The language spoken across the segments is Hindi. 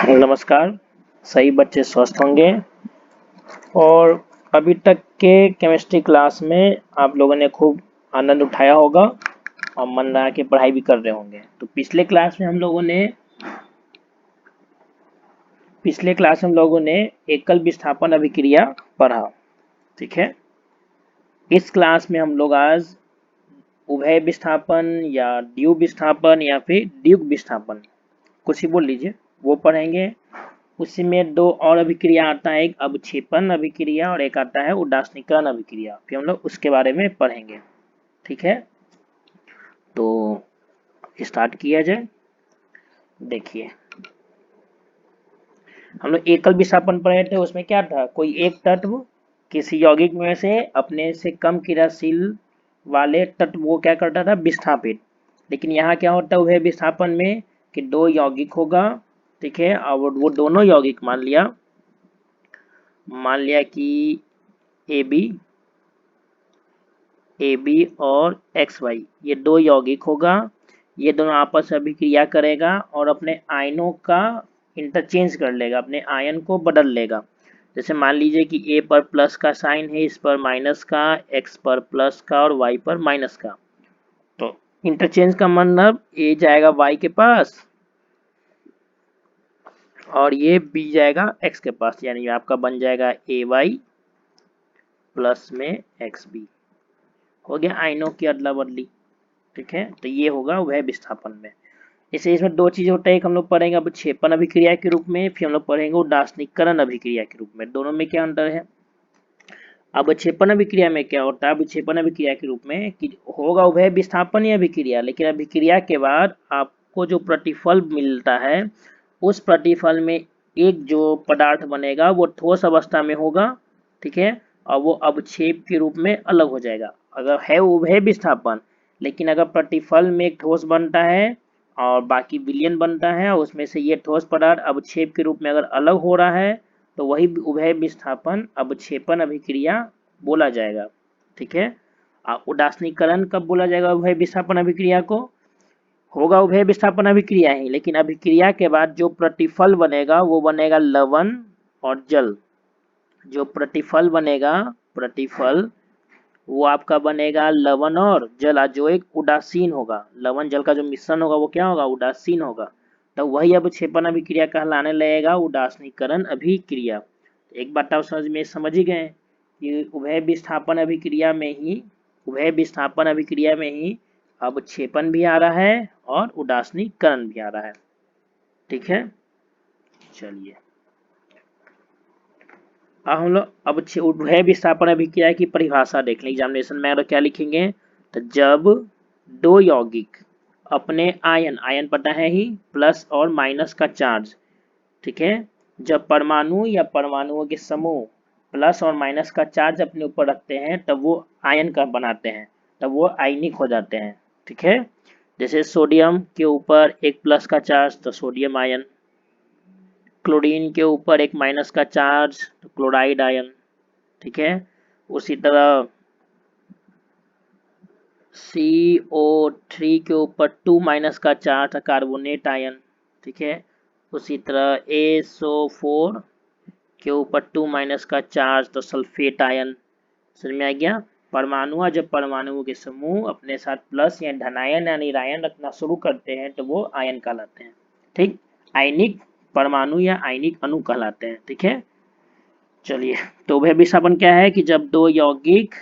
नमस्कार। सही बच्चे स्वस्थ होंगे। और अभी तक के केमिस्ट्री क्लास में आप लोगों ने खूब आनंद उठाया होगा और मन लगा के पढ़ाई भी कर रहे होंगे। तो पिछले क्लास में हम लोगों ने एकल विस्थापन अभिक्रिया पढ़ा। ठीक है, इस क्लास में हम लोग आज उभय विस्थापन या द्विग विस्थापन या फिर द्विग विस्थापन, कुछ ही बोल लीजिए, वो पढ़ेंगे। उसी में दो और अभिक्रिया आता है, एक अवक्षेपण अभिक्रिया और एक आता है उदासीनीकरण अभिक्रिया। फिर हम लोग उसके बारे में पढ़ेंगे। ठीक है, तो स्टार्ट किया जाए। देखिए, हम लोग एकल विस्थापन पढ़े थे। उसमें क्या था, कोई एक तत्व किसी यौगिक में से अपने से कम क्रियाशील वाले तत्व वो क्या करता था, विस्थापित। लेकिन यहाँ क्या होता है उभय विस्थापन में कि दो यौगिक होगा। ठीक है, और वो दोनों यौगिक मान लिया कि ए बी और एक्स वाई, ये दो यौगिक होगा। ये दोनों आपस में अभिक्रिया करेगा और अपने आयनों का इंटरचेंज कर लेगा, अपने आयन को बदल लेगा। जैसे मान लीजिए कि ए पर प्लस का साइन है, इस पर माइनस का, एक्स पर प्लस का और वाई पर माइनस का। तो इंटरचेंज का मतलब ए जाएगा वाई के पास और ये बी जाएगा एक्स के पास, यानी आपका बन जाएगा ए वाई प्लस में एक्स बी। हो गया आयनों की अदला बदली। ठीक है, तो ये होगा उभय विस्थापन में। इसे इसमें दो चीजें होता है, एक हम लोग पढ़ेंगे अवक्षेपण अभिक्रिया के रूप में, फिर हम लोग पढ़ेंगे उदासीनीकरण अभिक्रिया के रूप में। दोनों में क्या अंतर है। अवक्षेपण अभिक्रिया में क्या होता है, अवक्षेपण अभिक्रिया के रूप में कि होगा उभय विस्थापन या अभिक्रिया, लेकिन अभिक्रिया के बाद आपको जो प्रतिफल मिलता है उस प्रतिफल में एक जो पदार्थ बनेगा वो ठोस अवस्था में होगा। ठीक है, और वो अवक्षेप के रूप में अलग हो जाएगा। अगर है उभय विस्थापन, लेकिन अगर प्रतिफल में एक ठोस बनता है और बाकी विलयन बनता है और उसमें से ये ठोस पदार्थ अवक्षेप के रूप में अगर अलग हो रहा है तो वही उभय विस्थापन अवक्षेपण अभिक्रिया बोला जाएगा। ठीक है, उदासीनीकरण कब बोला जाएगा उभय विस्थापन अभिक्रिया को, होगा उभय विस्थापन अभिक्रिया ही, लेकिन अभिक्रिया के बाद जो प्रतिफल बनेगा वो बनेगा लवण और जल। जो प्रतिफल बनेगा, प्रतिफल वो आपका बनेगा लवण और जल, जो एक उदासीन होगा। लवण जल का जो मिश्रण होगा वो क्या होगा, उदासीन होगा। तो वही अवक्षेपण अभिक्रिया कहलाने लगेगा उदासीनीकरण अभिक्रिया। एक बात आप समझ ही गए कि उभय विस्थापन अभिक्रिया में ही अवक्षेपण भी आ रहा है और उदासीनीकरण भी आ रहा है। ठीक है, चलिए अब हम लोग अब उभय विस्थापन अभिक्रिया की परिभाषा देख लें। एग्जामिनेशन में क्या लिखेंगे, तो जब दो यौगिक अपने आयन पता है ही, प्लस और माइनस का चार्ज, ठीक है, जब परमाणु या परमाणुओं के समूह प्लस और माइनस का चार्ज अपने ऊपर रखते हैं तब वो आयन का बनाते हैं, तब वो आयनिक हो जाते हैं। ठीक है, जैसे सोडियम के ऊपर एक प्लस का चार्ज तो सोडियम आयन, क्लोरीन के ऊपर एक माइनस का चार्ज तो क्लोराइड आयन। ठीक है, उसी तरह CO3 के ऊपर 2 माइनस का चार्ज कार्बोनेट आयन। ठीक है, उसी तरह SO4 के ऊपर 2 माइनस का चार्ज तो सल्फेट आयन। समझ में आ गया। परमाणु जब परमाणुओं के समूह अपने साथ प्लस या धनायन या निरायन रखना शुरू करते हैं तो वो आयन कहलाते हैं। ठीक, आयनिक परमाणु या आयनिक अणु कहलाते हैं। ठीक है, चलिए तो उभय विस्थापन क्या है कि जब दो यौगिक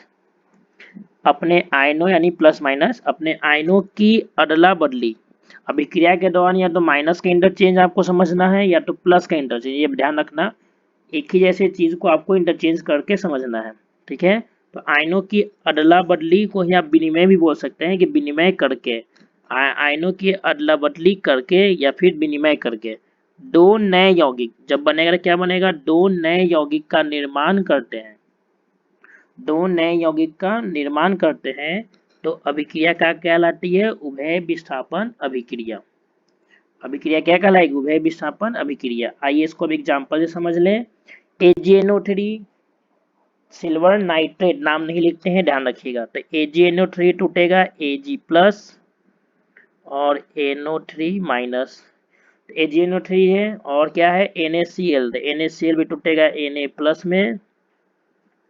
अपने आयनों यानी प्लस माइनस अपने आयनों की अदला बदली, अभिक्रिया के दौरान या तो माइनस का इंटरचेंज आपको समझना है या तो प्लस का इंटरचेंज, ये ध्यान रखना। एक ही जैसे चीज को आपको इंटरचेंज करके समझना है। ठीक है, तो आयनों की अदला बदली को ही आप विनिमय भी बोल सकते हैं कि विनिमय करके, आयनों की अदला बदली करके या फिर विनिमय करके दो नए यौगिक जब बनेगा क्या बनेगा, दो नए यौगिक का निर्माण करते हैं। दो नए यौगिक का निर्माण करते हैं तो अभिक्रिया क्या कहलाती है, उभय विस्थापन अभिक्रिया। अभिक्रिया क्या कहलाएगी, उभय विस्थापन अभिक्रिया। आइए इसको अब एग्जांपल से समझ लें। AgNO3 सिल्वर नाइट्रेट, नाम नहीं लिखते हैं ध्यान रखिएगा। तो AgNO3 टूटेगा Ag प्लस और NO3 माइनस। AgNO3 है और क्या है NaCl, तो NaCl भी टूटेगा Na प्लस में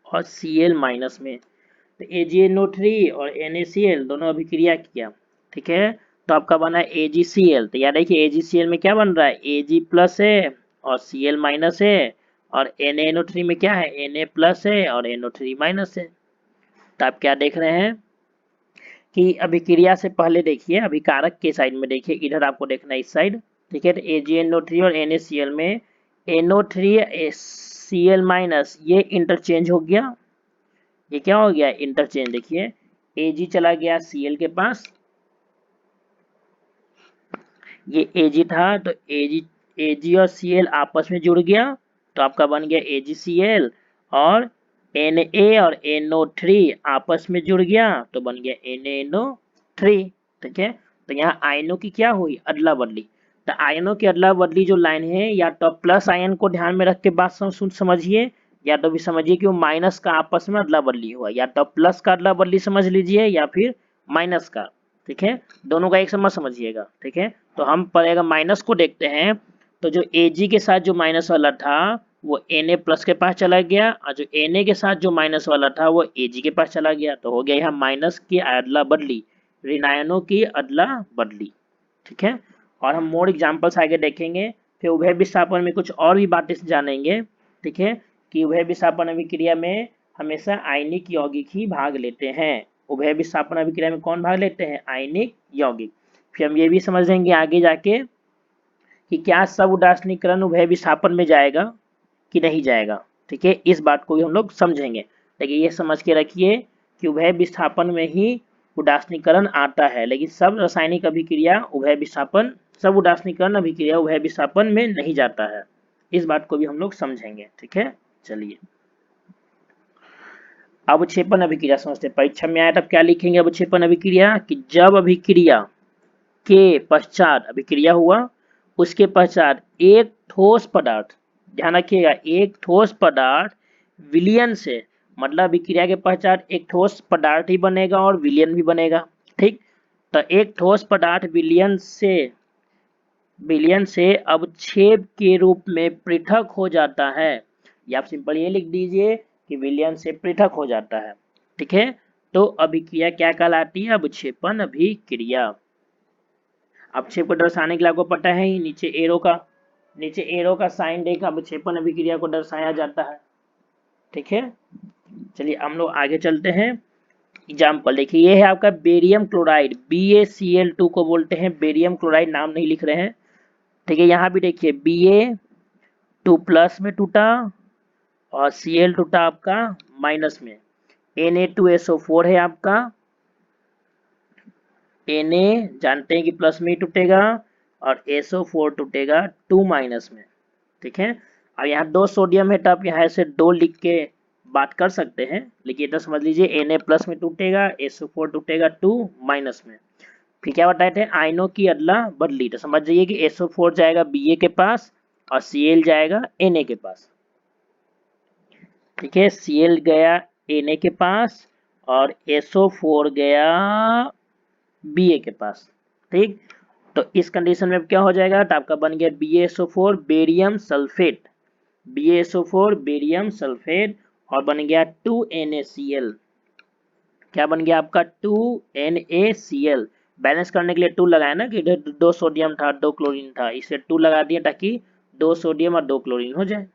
और Cl माइनस में। तो AgNO3 और NaCl दोनों अभिक्रिया किया, ठीक है, तो आपका बना AgCl। तो याद देखिए AgCl में क्या बन रहा है, Ag प्लस है और Cl माइनस है, और NaNO3 में क्या है, Na प्लस है और NO3 माइनस है। तो आप क्या देख रहे हैं कि अभिक्रिया से पहले देखिए अभिकारक के साइड में देखिए, इधर आपको देखना है इस साइड, ठीक है। तो AgNO3 और NaCl में NO3 Cl माइनस ये इंटरचेंज हो गया, ये क्या हो गया इंटरचेंज। देखिए Ag चला गया Cl के पास, ये Ag था तो Ag और Cl आपस में जुड़ गया, तो आपका बन गया AgCl, और Na और NO3 आपस में जुड़ गया तो बन गया NaNO3, ठीक है। तो यहाँ आयनों की क्या हुई अदला बदली। तो आयनों की अदला बदली जो लाइन है, या तो प्लस आयन को ध्यान में रख के बात समझिए, या तो भी समझिए कि वो माइनस का आपस में अदला बदली हुआ, या तो प्लस का अदला बदली समझ लीजिए या फिर माइनस का, ठीक है, दोनों का एक समझ समझिएगा, ठीक है। तो हम पहले अगर माइनस को देखते हैं, तो जो Ag के साथ जो माइनस वाला था वो Na प्लस के पास चला गया, और जो Na के साथ जो माइनस वाला था वो Ag के पास चला गया, तो हो गया यहाँ माइनस की अदला बदली, ऋण आयनों की अदला बदली, ठीक है। और हम मोर एग्जाम्पल्स आगे देखेंगे, फिर उभय विस्थापन में कुछ और भी बातें जानेंगे, ठीक है, कि उभय विस्थापन अभिक्रिया में हमेशा आयनिक यौगिक ही भाग लेते हैं। उभय विस्थापन अभिक्रिया में कौन भाग लेते हैं, आयनिक यौगिक। फिर हम ये भी समझेंगे आगे जाके कि क्या सब उदासीनीकरण उभय विस्थापन में जाएगा कि नहीं जाएगा, ठीक है, इस बात को भी हम लोग समझेंगे। लेकिन ये समझ के रखिए कि उभय विस्थापन में ही उदासीनीकरण आता है, लेकिन सब रासायनिक अभिक्रिया उभय विस्थापन, सब उदासीनीकरण अभिक्रिया उभय विस्थापन में नहीं जाता है, इस बात को भी हम लोग समझेंगे, ठीक है। चलिए अवक्षेपण अभिक्रिया समझते हैं। परीक्षा में आया तब क्या लिखेंगे अवक्षेपण अभिक्रिया, कि जब अभिक्रिया के पश्चात अभिक्रिया हुआ, उसके पश्चात एक ठोस पदार्थ, ध्यान रखिएगा एक ठोस पदार्थ विलयन से, मतलब अभिक्रिया के पश्चात एक ठोस पदार्थ ही बनेगा और विलयन भी बनेगा, ठीक। तो एक ठोस पदार्थ विलयन से अवक्षेप के रूप में पृथक हो जाता है, या आप सिंपल ये लिख दीजिए कि विलयन से पृथक हो जाता है, ठीक है। तो अभिक्रिया क्या कहलाती है, अवक्षेपण अभिक्रिया। अवक्षेप को दर्शाने के लिए आपको पता है ही, नीचे एरो का साइन देकर अवक्षेपण अभिक्रिया को दर्शाया जाता है, ठीक है। चलिए हम लोग आगे चलते हैं। एग्जाम्पल देखिए, ये है आपका बेरियम क्लोराइड, BaCl2 को बोलते हैं बेरियम क्लोराइड, नाम नहीं लिख रहे हैं, ठीक है। यहाँ भी देखिए Ba2 प्लस में टूटा और Cl टूटा आपका माइनस में, Na2SO4 है आपका, Na जानते हैं कि प्लस में ही टूटेगा और SO4 टूटेगा 2 माइनस में, ठीक है। अब यहाँ 2 सोडियम है तो आप यहाँ से 2 लिख के बात कर सकते हैं, लेकिन इतना समझ लीजिए Na प्लस में टूटेगा, SO4 टूटेगा 2 माइनस में। फिर क्या बताए थे, आयनों की अदला बदली, तो समझ जाइए कि SO4 जाएगा Ba के पास और Cl जाएगा Na के पास, ठीक है। Cl गया Na के पास और SO4 गया Ba के पास, ठीक। तो इस कंडीशन में क्या हो जाएगा, तो आपका बन गया BaSO4 barium sulphate, BaSO4 barium sulphate, और बन गया 2NaCl, क्या बन गया आपका 2NaCl। बैलेंस करने के लिए 2 लगाया ना, कि इधर 2 सोडियम था 2 क्लोरीन था, इसे 2 लगा दिया ताकि 2 सोडियम और 2 क्लोरीन हो जाए,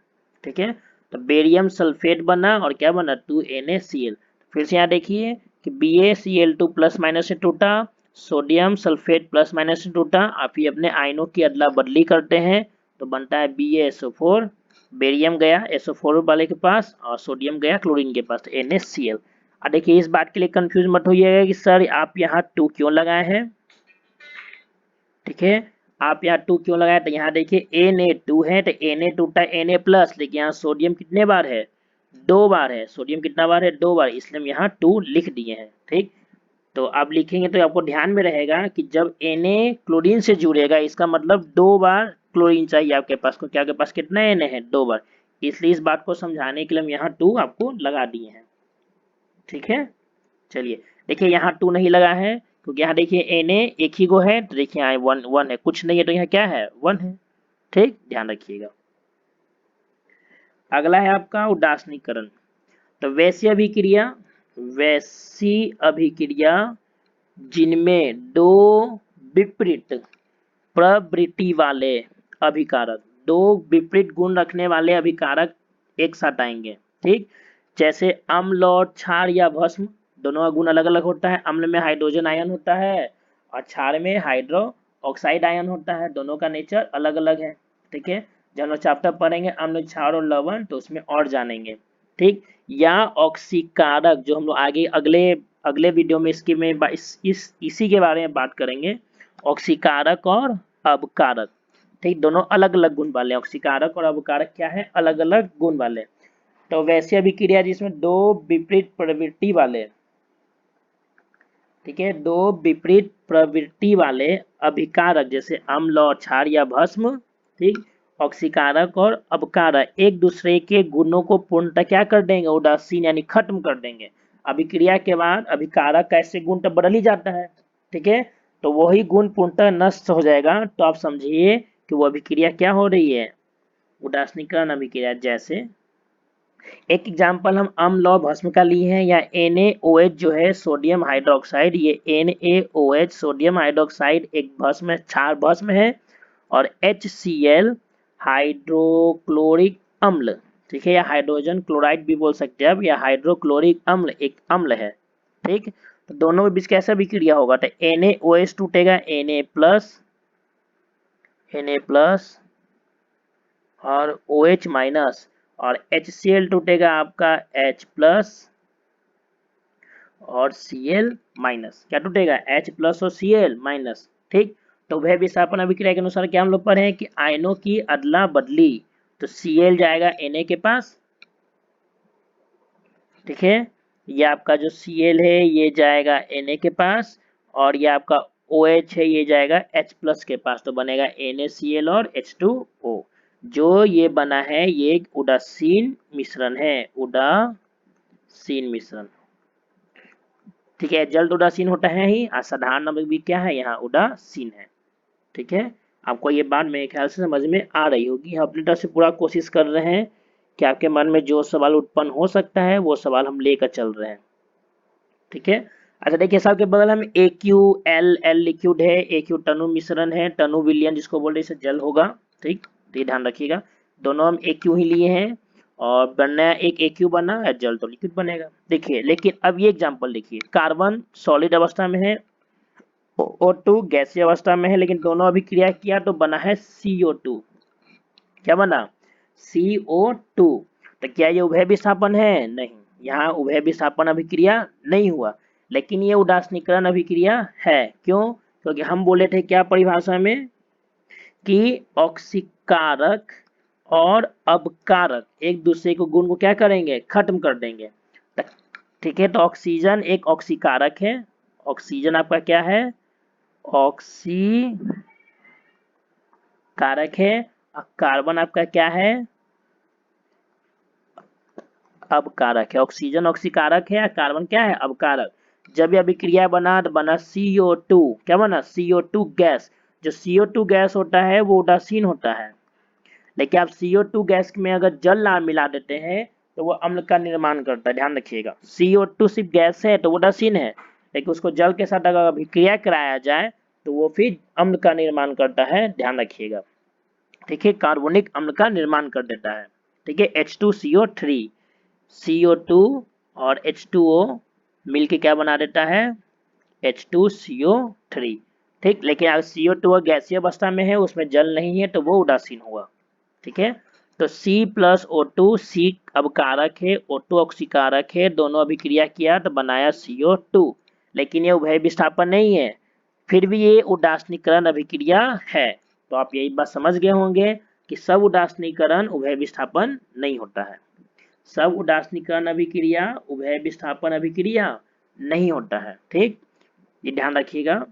ठीक है। तो बेरियम सल्फेट बना और क्या बना 2NaCl। फिर से यहाँ देखिए कि BaCl2 प्लस माइनस से टूटा, सोडियम सल्फेट प्लस माइनस से टूटा, आप ही अपने आयनों की अदला बदली करते हैं तो बनता है BaSO4, बेरियम गया SO4 वाले के पास और सोडियम गया क्लोरीन के पास, तो NaCl। अब देखिए इस बात के लिए कंफ्यूज मत होइएगा कि सर आप यहाँ 2 क्यों लगाए हैं, ठीक है, आप यहाँ 2 क्यों लगाए, तो यहाँ देखिए Na2 है तो Na टूटा Na प्लस, लेकिन यहाँ सोडियम कितने बार है 2 बार है, सोडियम कितना बार है 2 बार, इसलिए हम यहाँ 2 लिख दिए हैं, ठीक। तो आप लिखेंगे तो आपको ध्यान में रहेगा कि जब Na क्लोरीन से जुड़ेगा इसका मतलब 2 बार क्लोरीन चाहिए आपके पास, क्योंकि आपके पास कितना Na है 2 बार, इसलिए इस बात को समझाने के लिए हम यहाँ 2 आपको लगा दिए हैं, ठीक है। चलिए देखिए यहाँ 2 नहीं लगा है क्योंकि यहाँ देखिए Na एक ही गो है, तो देखिए यहाँ वन वन है, कुछ नहीं है तो यहाँ क्या है, वन है। ठीक, ध्यान रखिएगा। अगला है आपका उदासीनीकरण। तो वैसी अभिक्रिया जिनमें दो विपरीत प्रवृत्ति वाले अभिकारक, दो विपरीत गुण रखने वाले अभिकारक एक साथ आएंगे। ठीक, जैसे अम्ल और क्षार या भस्म, दोनों का गुण अलग अलग होता है। अम्ल में हाइड्रोजन आयन होता है और क्षार में हाइड्रो ऑक्साइड आयन होता है, दोनों का नेचर अलग अलग है। ठीक है, जब हम लोग चैप्टर पढ़ेंगे अम्ल, क्षार और लवण तो उसमें और जानेंगे। ठीक, या ऑक्सीकारक, जो हम लोग आगे अगले अगले वीडियो में इसी के बारे में बात करेंगे, ऑक्सीकारक और अबकारक। ठीक, दोनों अलग अलग गुण वाले। ऑक्सीकारक और अबकारक क्या है, अलग अलग गुण वाले। तो वैसी अभिक्रिया जिसमें दो विपरीत प्रवृत्ति वाले, ठीक है, दो विपरीत प्रवृत्ति वाले अभिकारक जैसे अम्ल और क्षार या भस्म, ठीक, ऑक्सीकारक और अबकारक एक दूसरे के गुणों को पूर्णतः क्या कर देंगे, उदासीन यानी खत्म कर देंगे। अभिक्रिया के बाद अभिकारक का ऐसे गुण तो बदल ही जाता है। ठीक है, तो वही गुण पूर्णतः नष्ट हो जाएगा। तो आप समझिए कि वो अभिक्रिया क्या हो रही है, उदासीनीकरण अभिक्रिया। जैसे एक एग्जाम्पल हम अम्ल और भस्म का लिए हैं, या NaOH जो है सोडियम हाइड्रोक्साइड, ये NaOH सोडियम हाइड्रोक्साइड एक भस्म है, क्षार भस्म है, और HCl हाइड्रोक्लोरिक अम्ल, ठीक है, या हाइड्रोजन क्लोराइड भी बोल सकते हैं आप, या हाइड्रोक्लोरिक अम्ल एक अम्ल है। ठीक, तो दोनों के बीच कैसा विक्रिया होगा, तो NaOH टूटेगा Na प्लस और OH माइनस, और HCl टूटेगा आपका H प्लस और Cl माइनस। क्या टूटेगा, H प्लस और Cl माइनस। ठीक, तो वह विस्थापन अभिक्रिया के अनुसार क्या हम लोग पढ़े हैं कि आयनों की अदला बदली, तो Cl जाएगा Na के पास, ठीक है, ये आपका जो Cl है ये जाएगा Na के पास, और ये आपका OH है ये जाएगा H प्लस के पास, तो बनेगा NaCl और H2O। जो ये बना है ये एक उदासीन मिश्रण है, उदासीन मिश्रण। ठीक है, जल्द उदासीन होता है ही, असाधारण नमक भी क्या है यहाँ उदासीन है। ठीक है, आपको ये बात मेरे ख्याल से समझ में आ रही होगी। हम अपनी तरफ से पूरा कोशिश कर रहे हैं कि आपके मन में जो सवाल उत्पन्न हो सकता है वो सवाल हम लेकर चल रहे हैं। ठीक है, अच्छा देखिए साहब के बगल में AQL लिक्विड है, AQ टनु मिश्रण है, टनु विलयन जिसको बोल रहे हैं जल होगा। ठीक, तो ये ध्यान रखिएगा, दोनों हम AQ ही लिए हैं, और बनना एक AQ बना है, जल तो लिक्विड बनेगा। देखिए लेकिन अब ये एग्जांपल देखिए, कार्बन सॉलिड अवस्था में है, O2 गैसीय अवस्था में है, लेकिन दोनों अभिक्रिया किया तो बना है CO2। क्या बना, CO2। तो क्या ये उभय विस्थापन है, नहीं, यहाँ उभय विस्थापन अभिक्रिया नहीं हुआ, लेकिन ये उदासीनीकरण अभिक्रिया है। क्यों, क्योंकि हम बोले थे क्या परिभाषा में कि ऑक्सीकारक और अबकारक एक दूसरे को गुण को क्या करेंगे, खत्म कर देंगे। ठीक है, तो ऑक्सीजन एक ऑक्सीकारक है, ऑक्सीजन आपका क्या है, ऑक्सी कारक है, और कार्बन आपका क्या है, अबकारक है। ऑक्सीजन ऑक्सीकारक है, कार्बन क्या है, अबकारक। जब यह अभिक्रिया बना तो बना CO2। क्या बना, CO2 गैस। जो CO2 गैस होता है वो उदासीन होता है, लेकिन आप CO2 गैस में अगर जल ना मिला देते हैं तो वो अम्ल का निर्माण करता है। ध्यान रखिएगा, CO2 सिर्फ गैस है तो उदासीन है, लेकिन उसको जल के साथ अगर अभिक्रिया कराया जाए तो वो फिर अम्ल का निर्माण करता है। ध्यान रखिएगा, ठीक है, कार्बोनिक अम्ल का निर्माण कर देता है। ठीक है, H2CO3, CO2 और H2O मिलके क्या बना देता है, H2CO3। ठीक, लेकिन अगर CO2 गैसीय अवस्था में है, उसमें जल नहीं है, तो वो उदासीन हुआ। ठीक है, तो C प्लस O2, C अबकारक है, O2 ऑक्सीकारक है, दोनों अभिक्रिया किया तो बनाया CO2, लेकिन ये उभय विस्थापन नहीं है, फिर भी ये उदासीनीकरण अभिक्रिया है। तो आप यही बात समझ गए होंगे कि सब उदासीनीकरण उभय विस्थापन नहीं होता है, सब उदासीनीकरण अभिक्रिया उभय विस्थापन अभिक्रिया नहीं होता है। ठीक, ये ध्यान रखिएगा।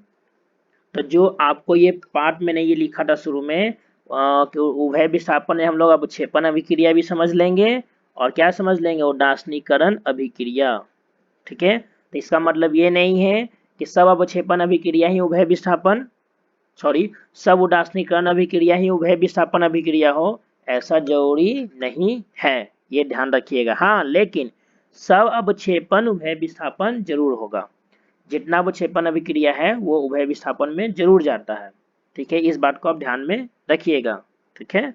तो जो आपको ये पार्ट में ये लिखा था शुरू में कि उभय विस्थापन है, हम लोग अब क्षेपण अभिक्रिया भी समझ लेंगे, और क्या समझ लेंगे, उदासीनीकरण अभिक्रिया। ठीक है, तो इसका मतलब ये नहीं है कि सब अवक्षेपण अभिक्रिया ही उभय विस्थापन सब उदासीनीकरण अभिक्रिया ही उभय विस्थापन अभिक्रिया हो, ऐसा जरूरी नहीं है, ये ध्यान रखिएगा। हाँ, लेकिन सब अवक्षेपण उभय विस्थापन जरूर होगा। जितना अवक्षेपण अभिक्रिया है वो उभय विस्थापन में जरूर जाता है। ठीक है, इस बात को आप ध्यान में रखिएगा। ठीक है,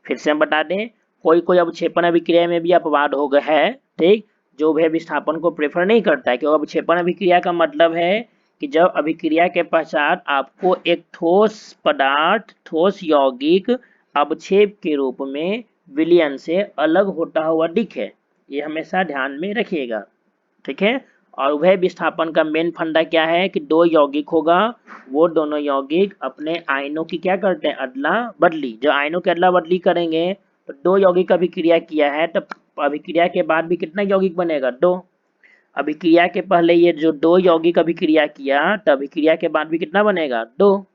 फिर से हम बता दें, कोई कोई अवक्षेपण अभिक्रिया में भी अपवाद हो गया है, ठीक, जो उभय विस्थापन को प्रेफर नहीं करता है, क्योंकि अवक्षेपण अभिक्रिया का मतलब है कि जब अभिक्रिया के पश्चात आपको एक ठोस पदार्थ, ठोस यौगिक अवक्षेप के रूप में विलयन से अलग होता हुआ दिखे, ये हमेशा ध्यान में रखिएगा। ठीक है, और उभय विस्थापन का मेन फंडा क्या है कि दो यौगिक होगा, वो दोनों यौगिक अपने आयनों की क्या करते हैं, अदला बदली। जब आयनों की अदला बदली करेंगे तो दो यौगिक अभिक्रिया किया है, तो अभिक्रिया के बाद भी कितना यौगिक बनेगा, दो। अभिक्रिया के पहले ये जो दो यौगिक अभिक्रिया किया, तो अभिक्रिया के बाद भी कितना बनेगा, दो।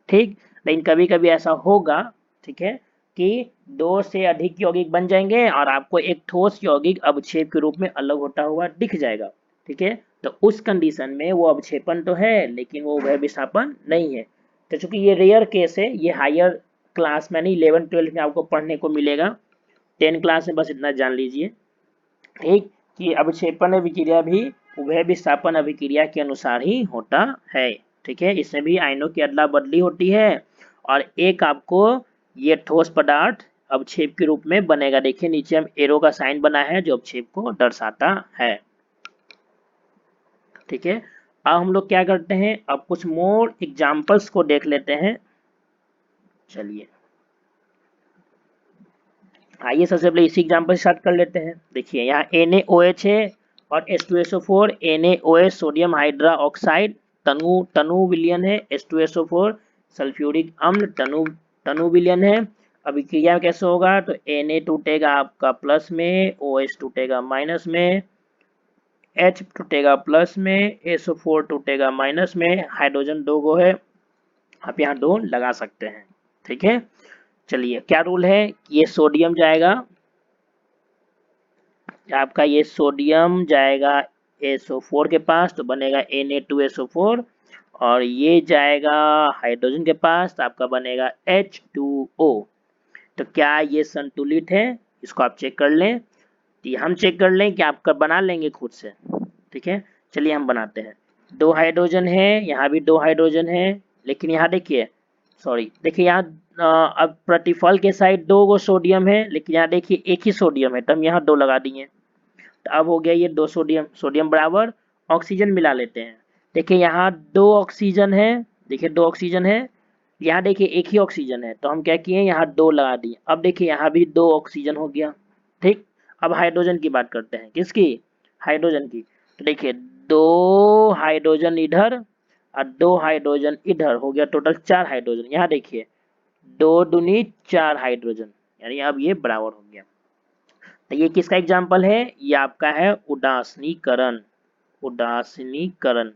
ठीक, लेकिन कभी कभी ऐसा होगा, ठीक है, कि दो से अधिक यौगिक बन जाएंगे और आपको एक ठोस यौगिक अवक्षेप के रूप में अलग होता हुआ दिख जाएगा। ठीक है, तो उस कंडीशन में वो अवक्षेपण तो है लेकिन वो उभय विस्थापन नहीं है। तो चूंकि ये रेयर केस है, ये हायर क्लास में नहीं, 11-12 में आपको पढ़ने को मिलेगा। 10 क्लास में बस इतना जान लीजिए, ठीक, कि अवक्षेपण अभिक्रिया भी उभय विस्थापन अभिक्रिया के अनुसार ही होता है। ठीक है, इसमें भी आयनों की अदला बदली होती है और एक आपको ये ठोस पदार्थ अवक्षेप के रूप में बनेगा। देखिए नीचे हम एरो का साइन बना है जो अवक्षेप को दर्शाता है। ठीक है, अब हम लोग क्या करते हैं, अब कुछ मोर एग्जाम्पल्स को देख लेते हैं। चलिए आइए सबसे पहले इसी एग्जाम्पल स्टार्ट कर लेते हैं। देखिए यहाँ NaOH है और H2SO4, NaOH sodium hydroxide, तनु विलयन है, H2SO4 सल्फ्यूरिक अम्ल तनु विलयन है। अभिक्रिया कैसे होगा, तो Na टूटेगा आपका प्लस में, OH टूटेगा माइनस में, H टूटेगा प्लस में, SO4 टूटेगा माइनस में, हाइड्रोजन दो गो है, आप यहाँ दो लगा सकते हैं। ठीक है, चलिए क्या रूल है, ये सोडियम जाएगा, आपका ये सोडियम जाएगा SO4 के पास तो बनेगा Na2SO4 और ये जाएगा हाइड्रोजन के पास तो आपका बनेगा H2O। तो क्या ये संतुलित है, इसको आप चेक कर लें। तो हम चेक कर लें कि आपका बना लेंगे खुद से। ठीक है, चलिए हम बनाते हैं। दो हाइड्रोजन है, यहाँ भी दो हाइड्रोजन है, लेकिन यहाँ देखिए, सॉरी देखिए यहाँ अब प्रतिफल के साइड दो गो सोडियम है, लेकिन यहाँ देखिए एक ही सोडियम है, तो हम यहाँ दो लगा दिए। तो अब हो गया ये दो सोडियम, सोडियम बराबर ऑक्सीजन मिला लेते हैं। देखिए यहाँ दो ऑक्सीजन है, देखिए दो ऑक्सीजन है, यहाँ देखिए एक ही ऑक्सीजन है, तो हम क्या किए, यहाँ दो लगा दिए। अब देखिए यहाँ भी दो ऑक्सीजन हो गया। ठीक, अब हाइड्रोजन की बात करते हैं, किसकी, हाइड्रोजन की। तो देखिए दो हाइड्रोजन इधर और दो हाइड्रोजन इधर, हो गया टोटल चार हाइड्रोजन। यहाँ देखिए दो दूनी चार हाइड्रोजन, यानी अब ये बराबर हो गया। तो ये किसका एग्जाम्पल है, ये आपका है उदासीनीकरण। उदासीनीकरण,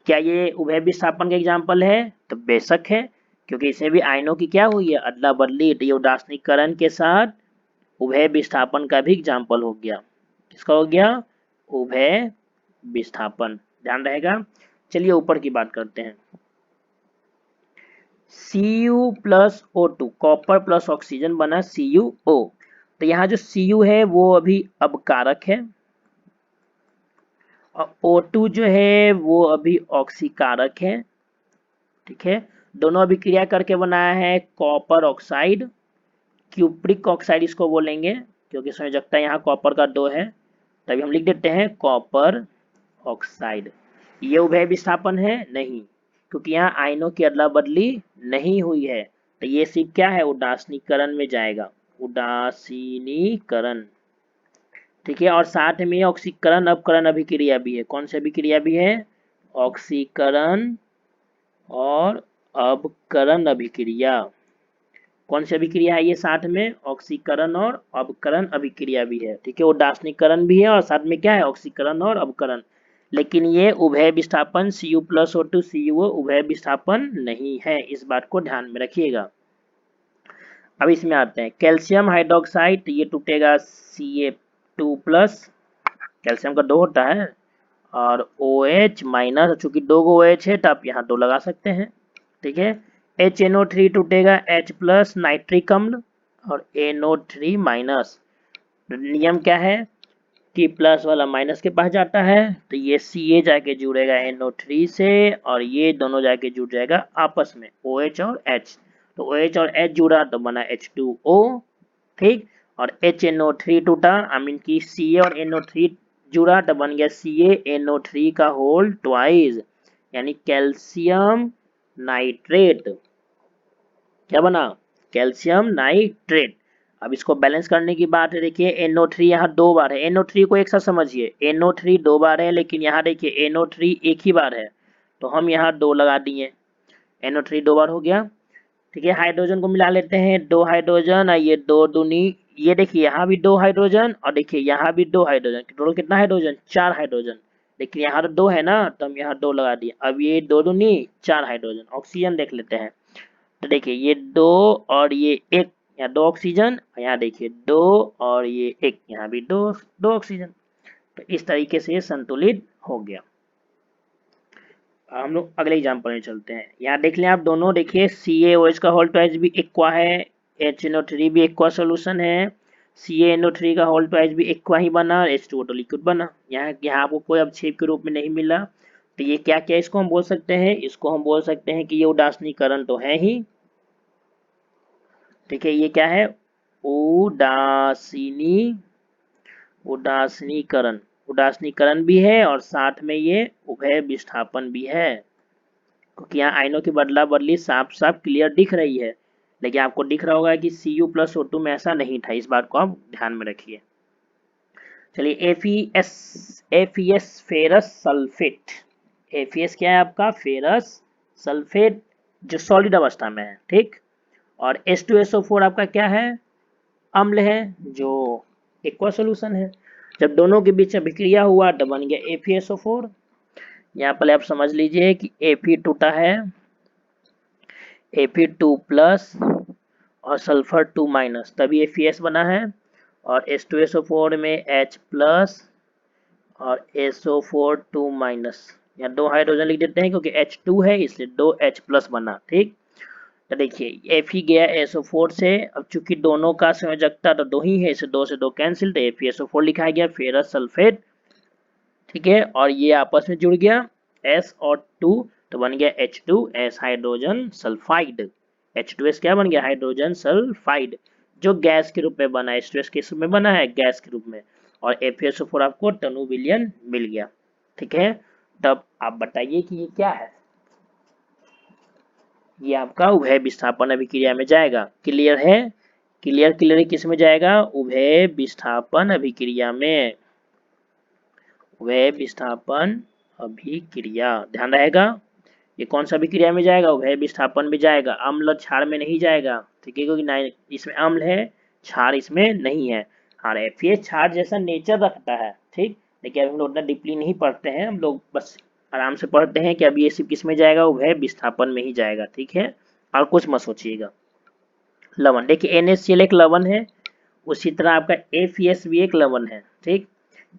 क्या ये उभय विस्थापन का एग्जाम्पल है, तो बेशक है, क्योंकि इसमें भी आयनों की क्या हुई है, अदला बदली। तो ये उदासीनीकरण के साथ उभय विस्थापन का भी एग्जाम्पल हो गया। किसका हो गया, उभय विस्थापन, ध्यान रहेगा। चलिए ऊपर की बात करते हैं। Cu plus O2, copper plus oxygen बना CuO। तो यहाँ जो Cu है वो अभी अपकारक है और O2 जो है वो अभी ऑक्सीकारक है। ठीक है, दोनों अभिक्रिया करके बनाया है कॉपर ऑक्साइड, क्यूप्रिक ऑक्साइड इसको बोलेंगे, क्योंकि संयोजकता यहाँ कॉपर का दो है, तभी हम लिख देते हैं कॉपर ऑक्साइड। ये उभय विस्थापन है नहीं, क्योंकि यहाँ आयनों की अदला बदली नहीं हुई है, तो ये सिर्फ क्या है, उदासीनीकरण में जाएगा, उदासीनीकरण। ठीक है, और साथ में ऑक्सीकरण अपकरण अभिक्रिया भी है। कौन सी अभिक्रिया भी है, ऑक्सीकरण और अपकरण अभिक्रिया। कौन सी अभिक्रिया है ये, साथ में ऑक्सीकरण और अपकरण अभिक्रिया भी है। ठीक है, उदासीनीकरण भी है और साथ में क्या है, ऑक्सीकरण और अपकरण। लेकिन ये उभय विस्थापन Cu प्लस O2 CuO उभय विस्थापन नहीं है, इस बात को ध्यान में रखिएगा। अब इसमें आते हैं कैल्शियम हाइड्रोक्साइड, ये टूटेगा Ca2 प्लस, कैल्शियम का दो होता है और OH माइनस, चूंकि दो गो OH है तो आप यहाँ 2 लगा सकते हैं, ठीक है। HNO3 टूटेगा H प्लस नाइट्रिक अम्ल और NO3 माइनस। नियम क्या है, T प्लस वाला माइनस के पास जाता है तो ये Ca जाके जुड़ेगा NO3 से और ये दोनों जाके जुड़ जाएगा आपस में OH और H, तो OH और H जुड़ा तो बना H2O, ठीक। और HNO3 टूटा, आई मीन की Ca और NO3 जुड़ा तो बन गया CaNO3 का होल ट्वाइस, यानी कैल्शियम नाइट्रेट। क्या बना, कैल्शियम नाइट्रेट। अब इसको बैलेंस करने की बात है, देखिए NO3 यहाँ 2 बार है, NO3 को एक साथ समझिए, NO3 2 बार है, लेकिन यहाँ देखिए NO3 एक ही बार है, तो हम यहाँ 2 लगा दिए, NO3 2 बार हो गया, ठीक है। हाइड्रोजन को मिला लेते हैं, 2 हाइड्रोजन और ये 2 दूनी, ये देखिए यहाँ भी 2 हाइड्रोजन और देखिए यहाँ भी 2 हाइड्रोजन, टोटल कितना हाइड्रोजन, 4 हाइड्रोजन, लेकिन यहाँ तो 2 है ना तो हम यहाँ 2 लगा दिए। अब ये 2 दूनी 4 हाइड्रोजन। ऑक्सीजन देख लेते हैं, तो देखिए ये 2 और ये 1, यहाँ 2 ऑक्सीजन, यहाँ देखिए 2 और ये 1, यहाँ भी 2 ऑक्सीजन, तो इस तरीके से ये संतुलित हो गया। हम लोग अगले एग्जाम्पल में चलते हैं। यहाँ देख लें आप दोनों, देखिए CaOH का होल ट्वाइस भी एक्वा है, HNO3 भी एक्वा सोल्यूशन है, CaNO3 का होल ट्वाइस भी एक्वा ही बना और H2O तो लिक्विड बना। यहाँ आपको कोई अवक्षेप के रूप में नहीं मिला, तो ये क्या क्या इसको हम बोल सकते हैं, इसको हम बोल सकते हैं कि ये उदासीनीकरण तो है ही, ठीक है। ये क्या है, उदासीनीकरण, उदासीनीकरण भी है और साथ में ये उभय विस्थापन भी है, क्योंकि यहाँ आयनों की बदला बदली साफ साफ क्लियर दिख रही है, लेकिन आपको दिख रहा होगा कि Cu प्लस O2 में ऐसा नहीं था, इस बात को आप ध्यान में रखिए। चलिए FeS फेरस सल्फेट, FeS क्या है आपका, फेरस सल्फेट, जो सॉलिड अवस्था में है, ठीक। और H2SO4 आपका क्या है, अम्ल है, जो एक्वा सोल्यूशन है। जब दोनों के बीच अभिक्रिया हुआ तो बन गया FeSO4। यहाँ पर आप समझ लीजिए कि Fe टूटा है, Fe2 प्लस और सल्फर 2 माइनस, तभी FeS बना है। और H2SO4 में H प्लस और SO4 2 माइनस, यहाँ 2 हाइड्रोजन लिख देते हैं क्योंकि H2 है इसलिए 2 H प्लस बना, ठीक। तो देखिए Fe गया SO4 से, अब चूंकि दोनों का संयोजकता तो 2 ही है, इसे 2 से 2 कैंसिल, तो FeSO4 लिखा गया फेरस सल्फेट, ठीक है। और ये आपस में जुड़ गया S और 2 तो बन गया H2S हाइड्रोजन सल्फाइड। H2S क्या बन गया, हाइड्रोजन सल्फाइड, जो गैस के रूप में बना है, H2S किस रूप में बना है, गैस के रूप में। और FeSO4 आपको टनु विलियन मिल गया, ठीक है। तब आप बताइए कि ये क्या है, ये आपका उभय विस्थापन अभिक्रिया में जाएगा, क्लियर है, क्लियर किस में जाएगा, उभय विस्थापन अभिक्रिया में, उभय विस्थापन अभिक्रिया, ध्यान रहेगा। ये कौन सा अभिक्रिया में जाएगा, उभय विस्थापन में जाएगा, अम्ल और क्षार में नहीं जाएगा, ठीक है, क्योंकि इसमें अम्ल है, क्षार इसमें नहीं है। हाँ FeS क्षार जैसा नेचर रखता है, ठीक, लेकिन हम लोग उतना डीपली नहीं पढ़ते हैं, हम लोग बस आराम से पढ़ते हैं कि अभी ये सिर्फ किस में जाएगा, उभय विस्थापन में ही जाएगा, ठीक है, और कुछ मत सोचिएगा। लवण, देखिए NaCl एक लवण है, उसी तरह आपका FeS भी एक लवण है, ठीक।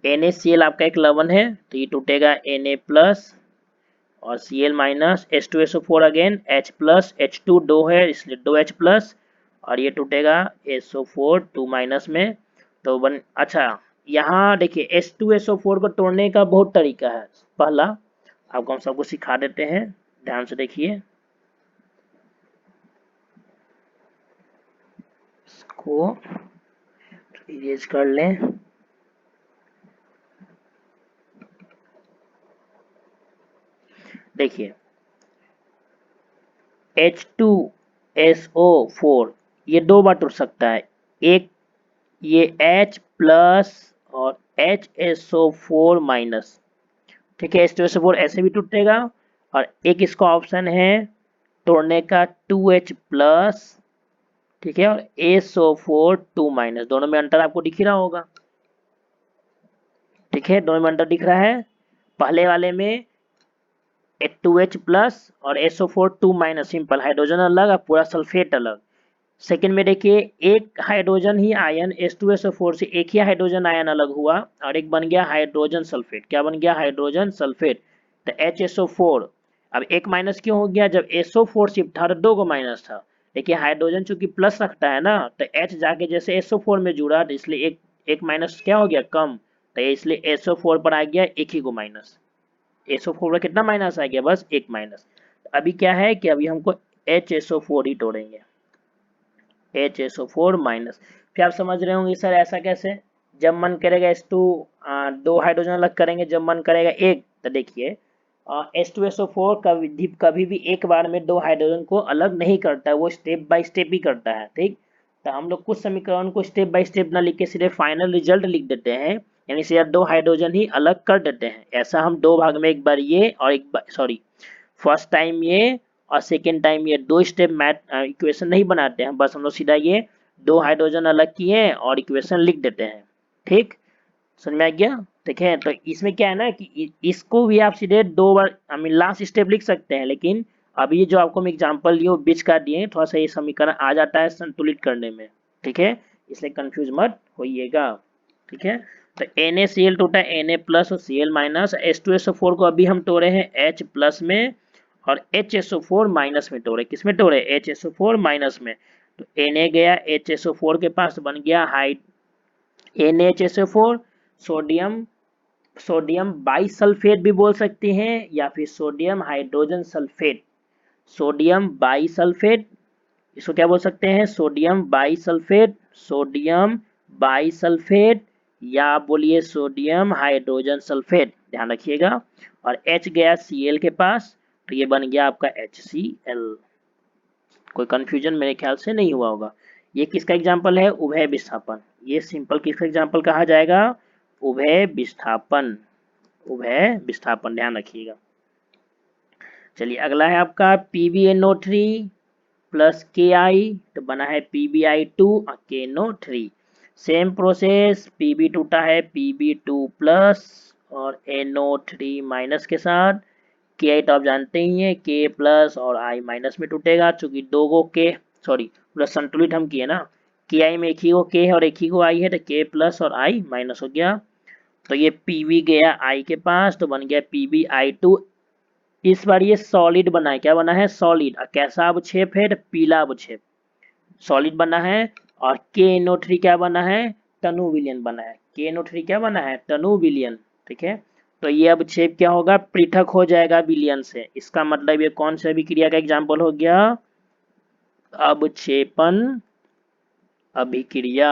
NaCl आपका एक लवण है तो ये टूटेगा Na प्लस और Cl minus, H2SO4 again H plus, H2 2 है इसलिए 2H प्लस, और ये टूटेगा SO4 2 माइनस में, तो अच्छा यहाँ देखिए H2SO4 को तोड़ने का बहुत तरीका है। पहला आपको हम सबको सिखा देते हैं, ध्यान से देखिए, इसको इरेज कर लें। देखिए H2SO4 ये 2 बार टूट सकता है, एक ये H प्लस और HSO4 माइनस, ठीक है। H2SO4 ऐसे भी टूटेगा, और एक इसका ऑप्शन है तोड़ने का 2H प्लस, ठीक है, और SO4 2 माइनस, दोनों में अंतर आपको दिख रहा होगा, ठीक है, दोनों में अंतर दिख रहा है। पहले वाले में 2H प्लस और SO4 2 माइनस, सिंपल हाइड्रोजन अलग और पूरा सल्फेट अलग। सेकंड में देखिए एक हाइड्रोजन ही आयन H2SO4 से एक ही हाइड्रोजन आयन अलग हुआ और एक बन गया हाइड्रोजन सल्फेट। क्या बन गया? Hydrogen sulphate. तो HSO4 अब एक माइनस क्यों हो गया? जब SO4 शिफ्ट था तो दो को माइनस था। देखिए हाइड्रोजन चूंकि प्लस रखता है ना तो H जाके जैसे SO4 में जुड़ा तो इसलिए एक माइनस क्या हो गया? कम। तो इसलिए SO4 पर आ गया एक ही को माइनस। SO4 पर कितना माइनस आ गया? बस एक माइनस। अभी क्या है कि अभी हमको HSO4 ही तोड़ेंगे। HSO4 minus. फिर आप समझ रहे होंगे सर ऐसा कैसे? जब मन करेगा H2 दो हाइड्रोजन अलग करेंगे, जब मन करेगा एक। तो देखिए H2SO4 कभी भी एक बार में दो हाइड्रोजन को अलग नहीं करता है, वो स्टेप बाय स्टेप ही करता है। ठीक, तो हम लोग कुछ समीकरण को स्टेप बाय स्टेप ना लिख के सीधे फाइनल रिजल्ट लिख देते हैं, यानी सीधा दो हाइड्रोजन ही अलग कर देते हैं। ऐसा हम दो भाग में, एक बार ये और एक बार सॉरी फर्स्ट टाइम ये और सेकेंड टाइम ये दो स्टेप मैथ इक्वेशन नहीं बनाते हैं, बस हम लोग सीधा ये दो हाइड्रोजन अलग किए और इक्वेशन लिख देते हैं। ठीक, समझ में आ गया? देखें तो इसमें क्या है ना कि इसको भी आप सीधे दो बार आई मीन लास्ट स्टेप लिख सकते हैं, लेकिन अभी जो आपको मैं एग्जांपल दिए बीच का दिए, थोड़ा सा ये समीकरण आ जाता है संतुलित करने में। ठीक है, इसलिए कंफ्यूज मत होइएगा। ठीक है, तो NaCl टूटा Na प्लस और Cl माइनस। H2SO4 को अभी हम तोड़े हैं H प्लस में और HSO4 माइनस में तोड़े। किस में तोड़े? HSO4 माइनस में। तो Na गया HSO4 के पास, बन गया hide NaHSO4। Sodium sodium bisulphate भी बोल सकते हैं या फिर sodium hydrogen sulphate. Sodium bisulphate, इसको क्या बोल सकते हैं? सोडियम बाइसल्फेट, सोडियम बाइसल्फेट या आप बोलिए सोडियम हाइड्रोजन सल्फेट, ध्यान रखिएगा। और H गया Cl के पास, तो ये बन गया आपका HCl। कोई कंफ्यूजन मेरे ख्याल से नहीं हुआ होगा। ये किसका एग्जाम्पल है? उभय विस्थापन। ये सिंपल किसका एग्जाम्पल कहा जाएगा? उभय विस्थापन। उभय विस्थापन, ध्यान रखिएगा। चलिए अगला है आपका PbNO3 प्लस Ki, तो बना है PbI2 और KNO3। सेम प्रोसेस, Pb टूटा है Pb2 प्लस और NO3 माइनस के साथ। Ki तो आप जानते ही हैं K प्लस और I माइनस में टूटेगा, चूंकि दो गो K सॉरी पूरा संतुलित हम किए ना, Ki में एक ही गो K है और एक ही गो I है, तो K प्लस और I माइनस हो गया। तो ये Pb गया I के पास, तो बन गया PbI2। इस बार ये सॉलिड बना है। क्या बना है? सॉलिड। कैसा अवक्षेप है? तो पीला अवक्षेप सॉलिड बना है। और KNO3 क्या बना है? टनु विलियन बना है। KNO3 क्या बना है? टनु विलियन। ठीक है, तो ये अवक्षेप क्या होगा? पृथक हो जाएगा विलियन से। इसका मतलब ये कौन सी अभिक्रिया का एग्जाम्पल हो गया? अवक्षेपण अभिक्रिया।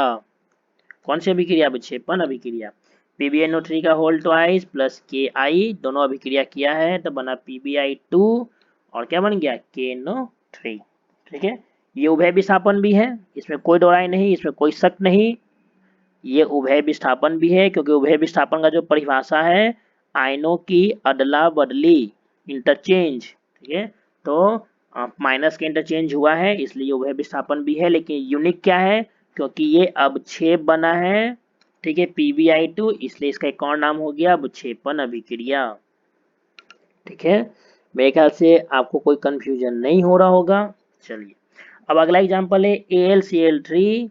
कौन सी अभिक्रिया? अवक्षेपण अभिक्रिया। PbNO3 का होल ट्वाइस प्लस Ki, दोनों अभिक्रिया किया है तो बना PbI2 और क्या बन गया? KNO3। ठीक है, ये उभय विस्थापन भी है, इसमें कोई दो राय नहीं, इसमें कोई शक नहीं। ये उभय विस्थापन भी है क्योंकि उभय विस्थापन का जो परिभाषा है आयनों की अदला बदली, इंटरचेंज। ठीक है, तो माइनस के इंटरचेंज हुआ है इसलिए उभय विस्थापन भी है, लेकिन यूनिक क्या है? क्योंकि ये अवक्षेप बना है। ठीक है, PbI2, इसलिए इसका एक और नाम हो गया अवक्षेपण अभिक्रिया। ठीक है, मेरे ख्याल से आपको कोई कंफ्यूजन नहीं हो रहा होगा। चलिए अब अगला एग्जांपल है AlCl3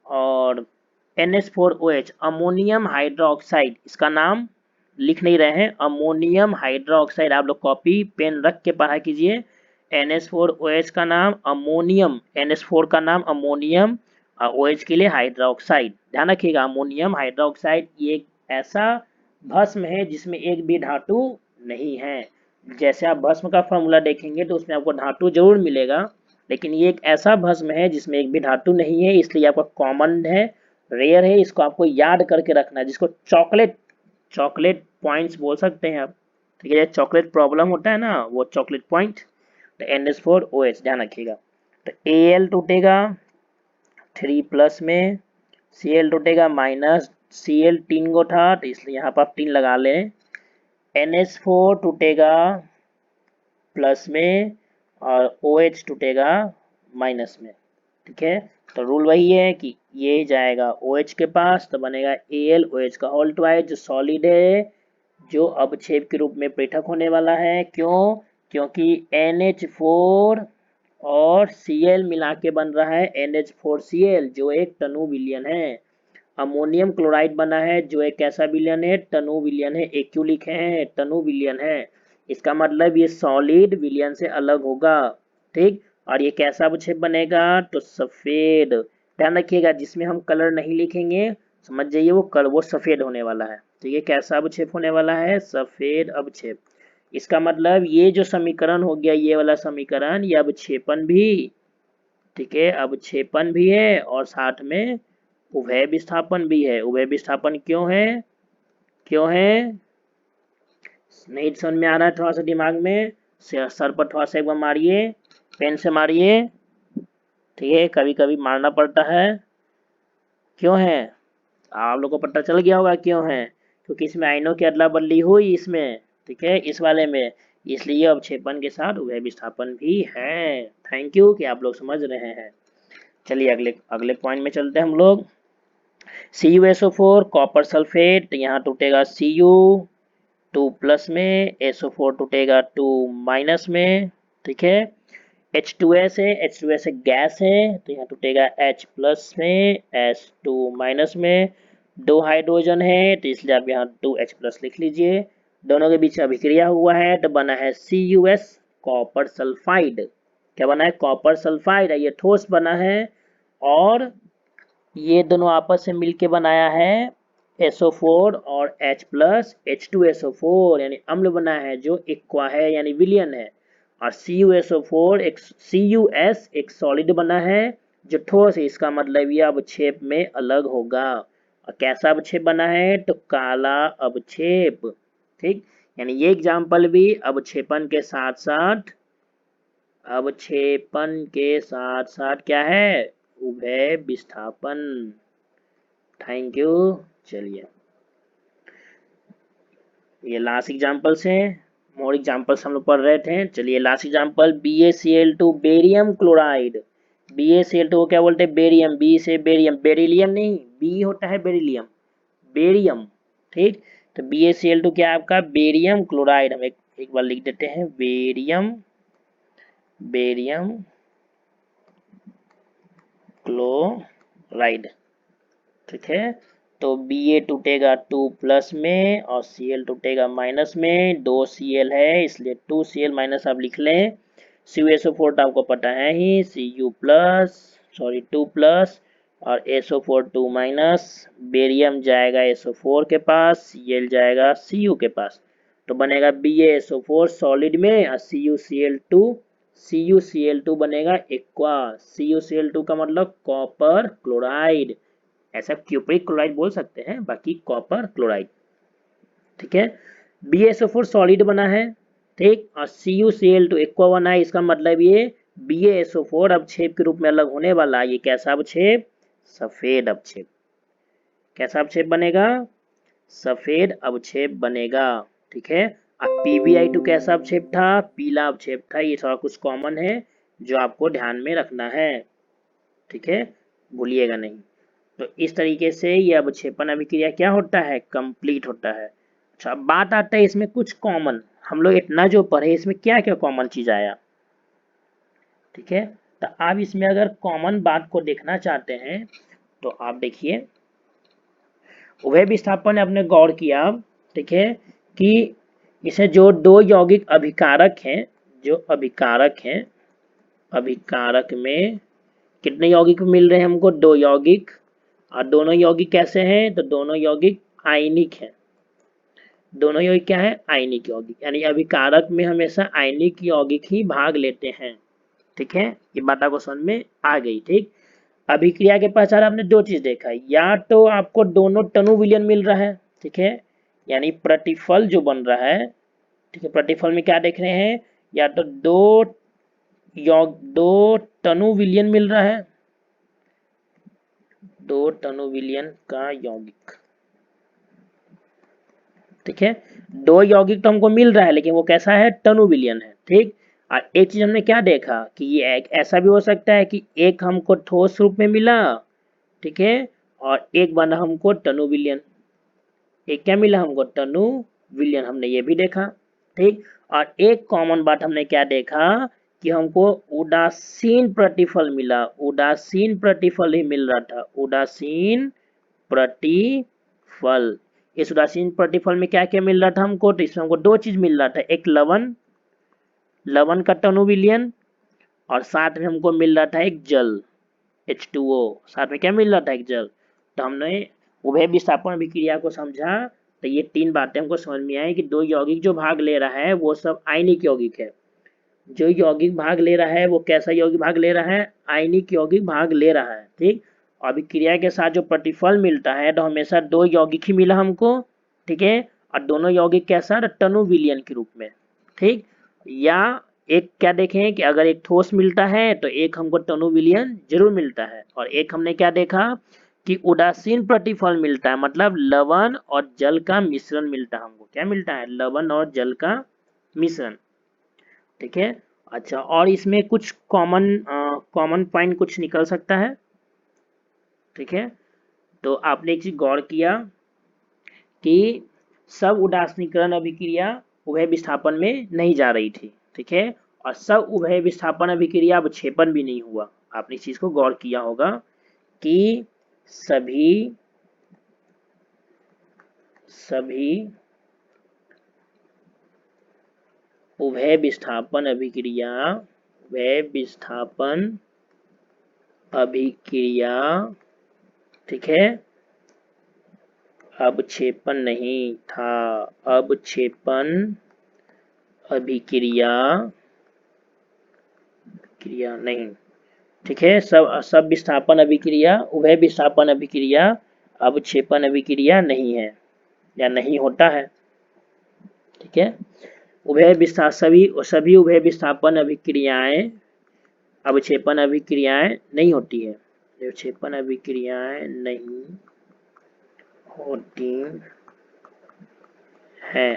और NH4OH, अमोनियम हाइड्रोक्साइड। इसका नाम लिख नहीं रहे हैं, अमोनियम हाइड्रोक्साइड। आप लोग कॉपी पेन रख के पढ़ा कीजिए। NH4OH का नाम अमोनियम, NH4 का नाम अमोनियम और OH के लिए हाइड्रोक्साइड। ध्यान रखिएगा, अमोनियम हाइड्रोक्साइड ये एक ऐसा भस्म है जिसमें एक भी धातु नहीं है। जैसे आप भस्म का फॉर्मूला देखेंगे तो उसमें आपको धातु जरूर मिलेगा, लेकिन ये एक ऐसा भस्म है जिसमें एक भी धातु नहीं है, इसलिए आपका कॉमन है, रेयर है। इसको आपको याद करके रखना है, जिसको चॉकलेट चॉकलेट पॉइंट्स बोल सकते हैं आप। ठीक है, चॉकलेट प्रॉब्लम होता है ना, वो चॉकलेट पॉइंट। तो NH4OH ध्यान रखिएगा। तो Al टूटेगा 3 प्लस में, Cl टूटेगा माइनस, Cl 3 गो था तो इसलिए यहाँ पर आप 3 लगा लें। NH4 टूटेगा प्लस में और OH टूटेगा माइनस में। ठीक है, तो रूल वही है कि ये जाएगा OH के पास तो बनेगा AlOH का होल ट्वाइस, जो सॉलिड है, जो अवक्षेप के रूप में पृथक होने वाला है। क्यों? क्योंकि NH4 और Cl मिला के बन रहा है NH4Cl जो एक टनु विलयन है। अमोनियम क्लोराइड बना है जो एक कैसा विलयन है, टनु विलयन है। एक क्यों लिखे हैं, टनु विलयन है, इसका मतलब ये सॉलिड विलयन से अलग होगा। ठीक, और ये कैसा अवक्षेप बनेगा, तो सफेद। ध्यान रखिएगा जिसमें हम कलर नहीं लिखेंगे समझ जाइए वो सफेद होने वाला है। तो ये कैसा अवक्षेप होने वाला है, सफेद अवक्षेप। इसका मतलब ये जो समीकरण हो गया, ये वाला समीकरण, ये अवक्षेपन भी, ठीक है, अवक्षेपन भी है और साथ में उभय विस्थापन भी है। उभय विस्थापन क्यों है, क्यों है, नहीं समझ में आ रहा है, थोड़ा सा दिमाग में सर पर थोड़ा सा एक बार मारिए, पेन से मारिए, ठीक है, कभी कभी मारना पड़ता है। क्यों है, आप लोग को पता चल गया होगा क्यों है, क्योंकि इसमें आयनों की अदला बदली हुई इसमें, ठीक है, इस वाले में, इसलिए अवक्षेपन के साथ उभय विस्थापन भी है। थैंक यू कि आप लोग समझ रहे हैं। चलिए अगले अगले पॉइंट में चलते हैं हम लोग। CuSO4 कॉपर सल्फेट, यहाँ टूटेगा Cu 2 प्लस में, SO4 टूटेगा 2 माइनस में, ठीक है। H2S है, H2S एक गैस है तो यहाँ टूटेगा H प्लस में, S2 माइनस में। दो हाइड्रोजन है तो इसलिए आप यहाँ 2H प्लस लिख लीजिए। दोनों के बीच अभिक्रिया हुआ है तो बना है CuS कॉपर सल्फाइड। क्या बना है, कॉपर सल्फाइड है, ये ठोस बना है। और ये दोनों आपस से मिलके बनाया है SO4 और H प्लस H2SO4 यानी अम्ल बना है जो एक्वा है यानी विलयन है। और CuSO4 एक CuS एक सॉलिड बना है जो ठोस है, इसका मतलब ये अवक्षेप में अलग होगा। और कैसा अवक्षेप बना है, तो काला अवक्षेप। ठीक, यानी ये एग्जाम्पल भी अवक्षेपन के साथ साथ क्या है, उभय विस्थापन। Thank you. चलिए ये लास्ट एग्जाम्पल्स हैं, मोर एग्जाम्पल्स हम लोग पढ़ रहे थे। चलिए last example BaCl2 barium chloride. BaCl2 को क्या बोलते हैं, बेरियम, बी से बेरियम, बेरिलियम नहीं, बी होता है बेरिलियम, बेरियम। ठीक, तो BaCl2 क्या है आपका, बेरियम क्लोराइड। हम एक बार लिख देते हैं, बेरियम क्लोराइड, ठीक है। तो Ba टूटेगा 2 प्लस में और Cl टूटेगा माइनस में, 2 Cl है इसलिए 2 Cl माइनस आप लिख लें। CuSO4 तो आपको पता है ही, Cu प्लस, सॉरी 2 प्लस और SO4 2 माइनस। बेरियम जाएगा SO4 के पास, Cl जाएगा Cu के पास, तो बनेगा BaSO4 सॉलिड में और CuCl2 बनेगा एक्वा। CuCl2 का मतलब कॉपर क्लोराइड, ऐसा क्यूप्रिक क्लोराइड बोल सकते हैं, बाकी कॉपर क्लोराइड, ठीक है। BaSO4 सॉलिड बना है, ठीक, और CuCl2 एक्वा बना है, इसका मतलब ये BaSO4 अवक्षेप के रूप में अलग होने वाला है। ये कैसा अवक्षेप, सफेद अवक्षेप। कैसा अवक्षेप बनेगा, सफेद अवक्षेप बनेगा, ठीक है। अब PbI2 कैसा अवक्षेप था, पीला अवक्षेप था। ये थोड़ा कुछ कॉमन है जो आपको ध्यान में रखना है, ठीक है, भूलिएगा नहीं। तो इस तरीके से ये अवक्षेपन अभिक्रिया क्या होता है, कंप्लीट होता है। अच्छा, अब बात आता है इसमें कुछ कॉमन, हम लोग इतना जो पढ़े इसमें क्या क्या कॉमन चीज आया, ठीक है। तो आप इसमें अगर कॉमन बात को देखना चाहते हैं तो आप देखिए, उभय विस्थापन आपने गौर किया, ठीक है, कि इसे जो दो यौगिक अभिकारक हैं, जो अभिकारक हैं, अभिकारक में कितने यौगिक मिल रहे हैं हमको, दो यौगिक। और दोनों यौगिक कैसे हैं, तो दोनों यौगिक आयनिक हैं। दोनों यौगिक क्या है, आयनिक यौगिक, यानी अभिकारक में हमेशा आयनिक यौगिक ही भाग लेते हैं, ठीक है। ये बात आपको समझ में आ गई, ठीक। अभिक्रिया के पश्चात आपने दो चीज देखा, या तो आपको दोनों टनु विलयन मिल रहा है, ठीक है, यानी प्रतिफल जो बन रहा है, ठीक है। प्रतिफल में क्या देख रहे हैं, या तो दो टनु विलयन मिल रहा है, दो टनु विलयन का यौगिक, ठीक है। दो यौगिक तो हमको मिल रहा है लेकिन वो कैसा है, टनु विलयन है, ठीक। और एक चीज हमने क्या देखा कि ये ऐसा भी हो सकता है कि एक हमको ठोस रूप में मिला, ठीक है, और एक बना हमको टनु विलयन। एक क्या मिला हमको, टनु विलयन, हमने ये भी देखा, ठीक। और एक कॉमन बात हमने क्या देखा कि हमको उदासीन प्रतिफल मिला, उदासीन प्रतिफल ही मिल रहा था, उदासीन प्रतिफल। इस उदासीन प्रतिफल में क्या क्या मिल रहा था हमको, तो इसमें हमको दो चीज मिल रहा था, एक लवण, लवण का टर्नो विलयन, और साथ में हमको मिल रहा था एक जल H2O, साथ में क्या मिल रहा था, एक जल। तो हमने उभय विस्थापन अभिक्रिया को समझा, तो ये तीन बातें हमको समझ में आई कि दो यौगिक जो भाग ले रहा है वो सब आयनिक यौगिक है। जो यौगिक भाग ले रहा है वो कैसा यौगिक भाग ले रहा है, आयनिक यौगिक भाग ले रहा है, ठीक। अभिक्रिया के साथ जो प्रतिफल मिलता है तो हमेशा दो यौगिक ही मिला हमको, ठीक है, और दोनों यौगिक कैसा, टर्नो विलयन के रूप में, ठीक। या एक क्या देखें कि अगर एक ठोस मिलता है तो एक हमको टर्नो विलयन जरूर मिलता है, और एक हमने क्या देखा कि उदासीन प्रतिफल मिलता है, मतलब लवण और जल का मिश्रण मिलता है हमको, क्या मिलता है, लवण और जल का मिश्रण, ठीक है। अच्छा, और इसमें कुछ कॉमन पॉइंट कुछ निकल सकता है, ठीक है। तो आपने एक चीज गौर किया कि सब उदासीनीकरण अभिक्रिया उभय विस्थापन में नहीं जा रही थी, ठीक है, और सब उभय विस्थापन अभिक्रिया अवक्षेपण भी नहीं हुआ। आपने इस चीज को गौर किया होगा कि सभी उभय विस्थापन अभिक्रिया, उभय विस्थापन अभिक्रिया, ठीक है, अवक्षेपण नहीं था, अवक्षेपण अभिक्रिया क्रिया नहीं, ठीक है। सब विस्थापन अभिक्रिया, उभय विस्थापन अभिक्रिया अवक्षेपण अभिक्रिया नहीं है या नहीं होता है, ठीक है। उभय विस्थापन सभी उभय विस्थापन अभिक्रियाएं अवक्षेपण अभिक्रियाएं नहीं होती है, अवक्षेपण अभिक्रियाएं नहीं होती है।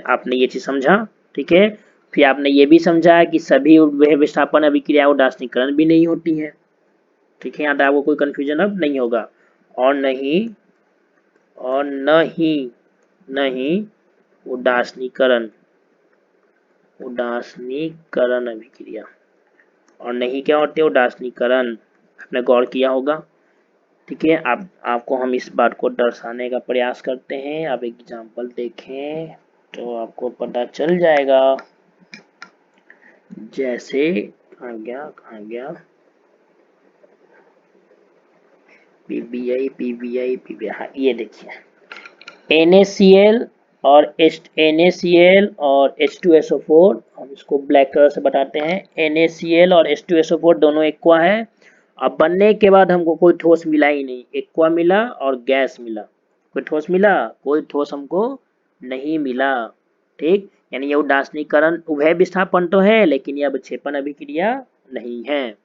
आपने ये चीज समझा, ठीक है। फिर आपने ये भी समझा कि सभी उभय विस्थापन अभिक्रिया उदासीनीकरण भी नहीं होती है, ठीक है। यहाँ पे आपको कोई कंफ्यूजन अब नहीं होगा, और नहीं उदासीनीकरण अभिक्रिया, और नहीं क्या होते, उदासीनीकरण, आपने गौर किया होगा, ठीक है। आपको हम इस बात को दर्शाने का प्रयास करते हैं, आप एग्जाम्पल देखें तो आपको पता चल जाएगा। जैसे कहाँ गया पीबीआई, हाँ ये देखिए NaCl और NaCl और H2SO4, हम इसको ब्लैक कलर से बताते हैं, NaCl और H2SO4 दोनों एक्वा है। अब बनने के बाद हमको कोई ठोस मिला ही नहीं, एक्वा मिला और गैस मिला, कोई ठोस मिला, कोई ठोस हमको नहीं मिला, ठीक। यानी ये उदासीनीकरण उभय विस्थापन तो है लेकिन ये अवक्षेपण अभिक्रिया नहीं है।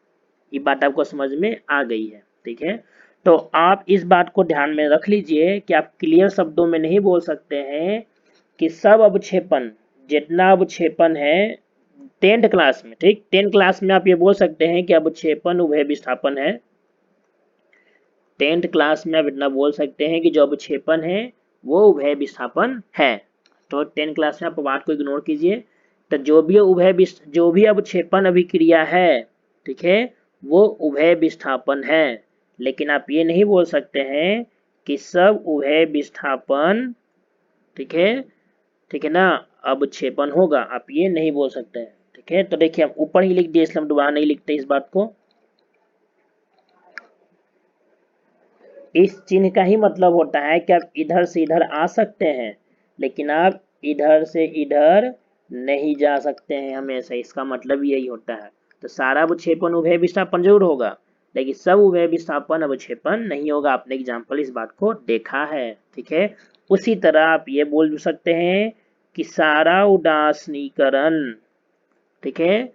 ये बात आपको समझ में आ गई है, ठीक है। तो आप इस बात को ध्यान में रख लीजिए कि आप क्लियर शब्दों में नहीं बोल सकते हैं कि सब अवक्षेपण, जितना अवक्षेपण है 10th क्लास में, ठीक, 10th क्लास में आप ये बोल सकते हैं कि अवक्षेपण उभय विस्थापन है। 10th क्लास में आप इतना बोल सकते हैं कि जो अवक्षेपण है वो उभय विस्थापन है। तो 10th क्लास में आप बात को इग्नोर कीजिए। तो जो भी अवक्षेपण अभिक्रिया है, ठीक है, वो उभय विस्थापन है, लेकिन आप ये नहीं बोल सकते हैं कि सब उभय विस्थापन, ठीक है ना, अवक्षेपण होगा, आप ये नहीं बोल सकते हैं, ठीक है। तो देखिए हम ऊपर ही लिख दिए, इसलिए हम दोबारा नहीं लिखते इस बात को। इस चिन्ह का ही मतलब होता है कि आप इधर से इधर आ सकते हैं लेकिन आप इधर से इधर नहीं जा सकते हैं हमेशा, इसका मतलब यही होता है। तो सारा अवक्षेपण उभय विस्थापन जरूर होगा लेकिन सब उभय विस्थापन अवक्षेपण नहीं होगा। आपने एग्जाम्पल इस बात को देखा है, ठीक है। उसी तरह आप ये बोल सकते हैं कि सारा उदासीनीकरण, ठीक है,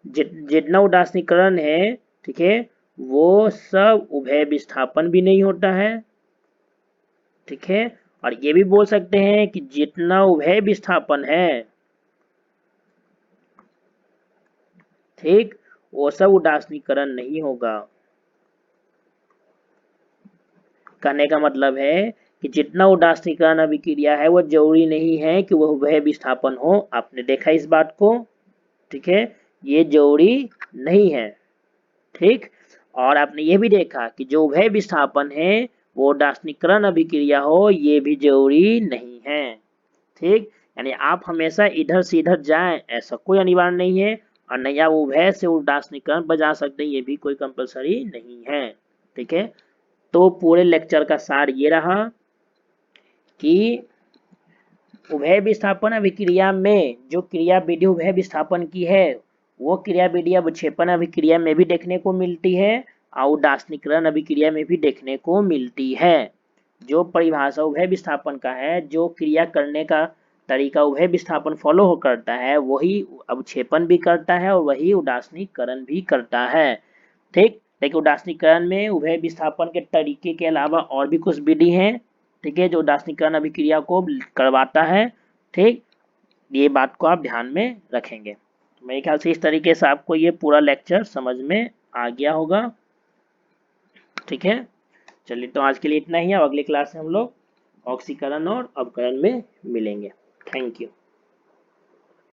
जितना उदासीनीकरण है, ठीक है, वो सब उभय विस्थापन भी नहीं होता है, ठीक है। और ये भी बोल सकते हैं कि जितना उभय विस्थापन है, ठीक, वो सब उदासीनीकरण नहीं होगा। कहने का मतलब है कि जितना उदासीनीकरण अभिक्रिया है वो जरूरी नहीं है कि वह उभय विस्थापन हो। आपने देखा इस बात को, ठीक है, ये जरूरी नहीं है। ठीक, और आपने ये भी देखा कि जो उभय विस्थापन है वो दार्शनिकरण अभिक्रिया हो ये भी जरूरी नहीं है। ठीक, यानी आप हमेशा इधर से इधर जाएं ऐसा कोई अनिवार्य नहीं है, और नहीं आप उभय से दार्शनिकरण बजा सकते हैं ये भी कोई कंपलसरी नहीं है। ठीक है, तो पूरे लेक्चर का सार ये रहा कि उभय विस्थापन अभिक्रिया में जो क्रिया विधि उभय विस्थापन की है वो क्रिया विधि अवक्षेपण अभिक्रिया में भी देखने को मिलती है और दार्शनिकरण अभिक्रिया में भी देखने को मिलती है। जो परिभाषा उभय विस्थापन का है, जो क्रिया करने का तरीका उभय विस्थापन फॉलो करता है वही अवक्षेपण भी करता है और वही उदासीनीकरण भी करता है। ठीक, लेकिन उदासीनीकरण में उभय विस्थापन के तरीके के अलावा और भी कुछ विधि हैं, ठीक है, जो उदासीनीकरण अभिक्रिया को करवाता है। ठीक, ये बात को आप ध्यान में रखेंगे। मेरे ख्याल से इस तरीके से आपको ये पूरा लेक्चर समझ में आ गया होगा। ठीक है, चलिए तो आज के लिए इतना ही है। अगली क्लास में हम लोग ऑक्सीकरण और अवकरण में मिलेंगे। Thank you.